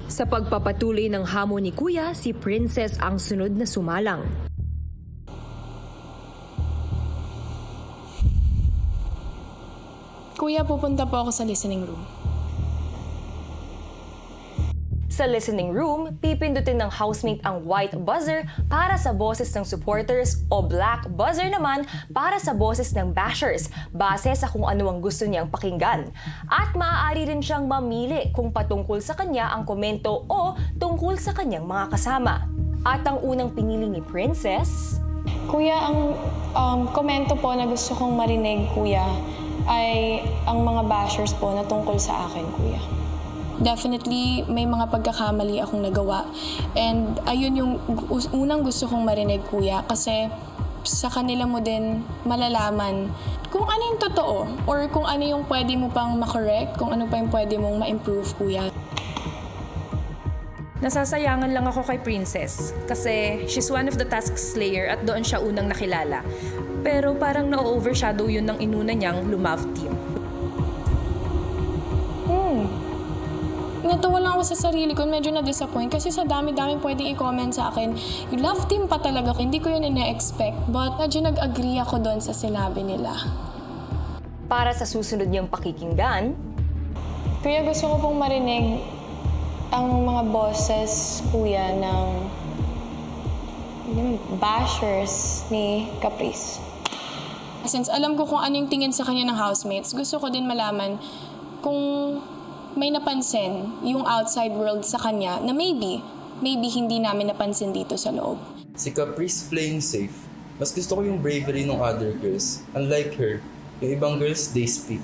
Sa pagpapatuloy ng hamon ni Kuya, si Princess ang sunod na sumalang. Kuya, pupunta po ako sa listening room. Sa listening room, pipindutin ng housemate ang white buzzer para sa boses ng supporters o black buzzer naman para sa boses ng bashers base sa kung ano ang gusto niyang pakinggan. At maaari rin siyang mamili kung patungkol sa kanya ang komento o tungkol sa kanyang mga kasama. At ang unang pinili ni Princess... Kuya, ang komento po na gusto kong marinig, Kuya, ay ang mga bashers po na tungkol sa akin, Kuya. Definitely, may mga pagkakamali akong nagawa. And ayun yung unang gusto kong marinig, Kuya, kasi sa kanila mo din malalaman kung ano yung totoo or kung ano yung pwede mo pang makorek, kung ano pa yung pwede mong ma-improve, Kuya. Nasasayangan lang ako kay Princess kasi she's one of the task slayer at doon siya unang nakilala. Pero parang na-overshadow yun ng inuna niyang Lumav team. Natuwa lang ako sa sarili ko, medyo na-disappoint kasi sa dami-dami pwedeng i-comment sa akin. Yung love team pa talaga, hindi ko yun ina-expect. But medyo nag-agree ako doon sa sinabi nila. Para sa susunod niyang pakikinggan... Kuya, gusto ko pong marinig ang mga boses, Kuya, ng bashers ni Caprice. Since alam ko kung ano yung tingin sa kanya ng housemates, gusto ko din malaman kung may napansin yung outside world sa kanya na maybe hindi namin napansin dito sa loob. Si Caprice playing safe. Mas gusto ko yung bravery ng other girls. Unlike her, yung ibang girls, they speak.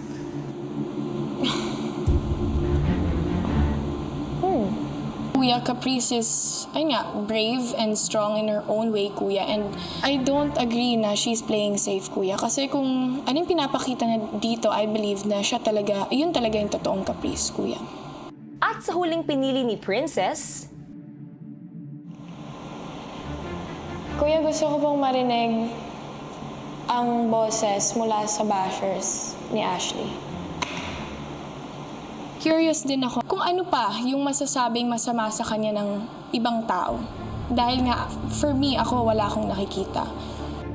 Kuya, Caprice is, ayun nga, brave and strong in her own way, Kuya. And I don't agree na she's playing safe, Kuya. Kasi kung anong pinapakita na dito, I believe na siya talaga, yun talaga yung totoong Caprice, Kuya. At sa huling pinili ni Princess... Kuya, gusto ko pong marinig ang boses mula sa bashers ni Ashley. Curious din ako kung ano pa yung masasabing masama sa kanya ng ibang tao. Dahil nga, for me, ako wala akong nakikita.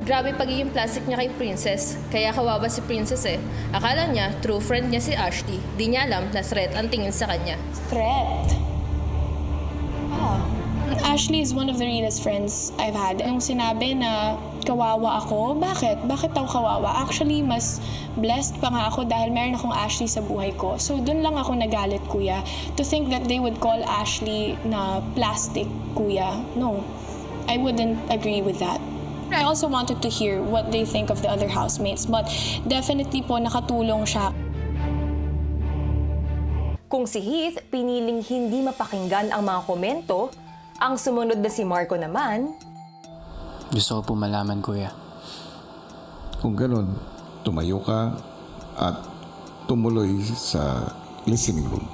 Grabe pagiging plastic niya kay Princess, kaya kawawa si Princess eh. Akala niya, true friend niya si Ashley. Di niya alam na threat ang tingin sa kanya. Threat? Ashley is one of the realest friends I've had. Yung sinabi na kawawa ako, bakit? Bakit ako kawawa? Actually, mas blessed pa nga ako dahil meron akong Ashley sa buhay ko. So, dun lang ako nagalit, Kuya. To think that they would call Ashley na plastic, Kuya. No, I wouldn't agree with that. I also wanted to hear what they think of the other housemates, but definitely po nakatulong siya. Kung si Heath piniling hindi mapakinggan ang mga komento, ang sumunod na si Marco naman... Gusto ko po malaman, Kuya. Kung ganun, tumayo ka at tumuloy sa listening room.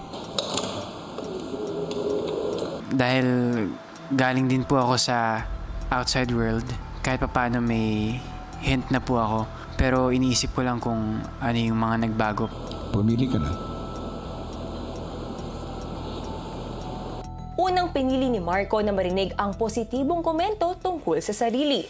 Dahil galing din po ako sa outside world, kahit pa paano may hint na po ako. Pero iniisip ko lang kung ano yung mga nagbago. Pumili ka na. Unang pinili ni Marco na marinig ang positibong komento tungkol sa sarili.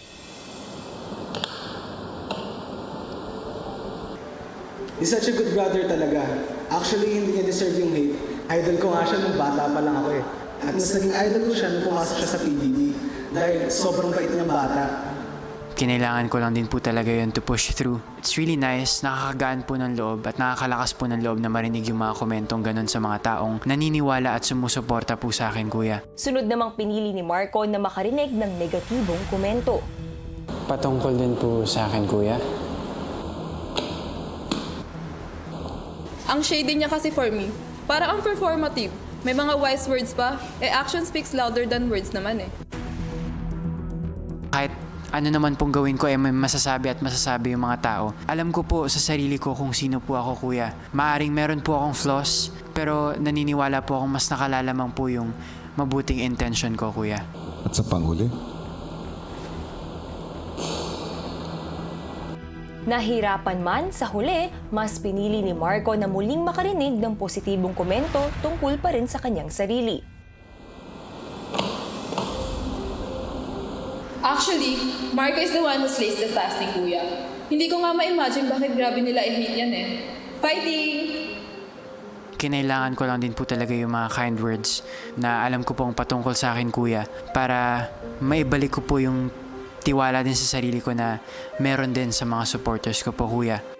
He's such a good brother talaga. Actually, hindi niya deserve yung hate. Idol ko nga siya nung bata pa lang ako eh. At mas naging idol ko siya nung pumasok siya sa PBB. Dahil sobrang bait niyang bata. Kinailangan ko lang din po talaga yun to push through. It's really nice, nakakagaan po ng loob at nakakalakas po ng loob na marinig yung mga komentong ganun sa mga taong naniniwala at sumusuporta po sa akin, Kuya. Sunod namang pinili ni Marco na makarinig ng negatibong komento. Patungkol din po sa akin, Kuya. Ang shady niya kasi for me, parang ang performative. May mga wise words pa, action speaks louder than words naman eh. Kahit ano naman pong gawin ko ay may masasabi at masasabi yung mga tao. Alam ko po sa sarili ko kung sino po ako, Kuya. Maaring meron po akong flaws, pero naniniwala po akong mas nakalalamang po yung mabuting intention ko, Kuya. At sa panghuli, Nahirapan man, sa huli, mas pinili ni Marco na muling makarinig ng positibong komento tungkol pa rin sa kanyang sarili. Actually, Marco is the one who slays the task ni Kuya. Hindi ko nga ma-imagine bakit grabe nila i-hate yan eh. Fighting! Kinailangan ko lang din po talaga yung mga kind words na alam ko pong patungkol sa akin, kuya, para maibalik ko po yung tiwala din sa sarili ko na meron din sa mga supporters ko po, kuya.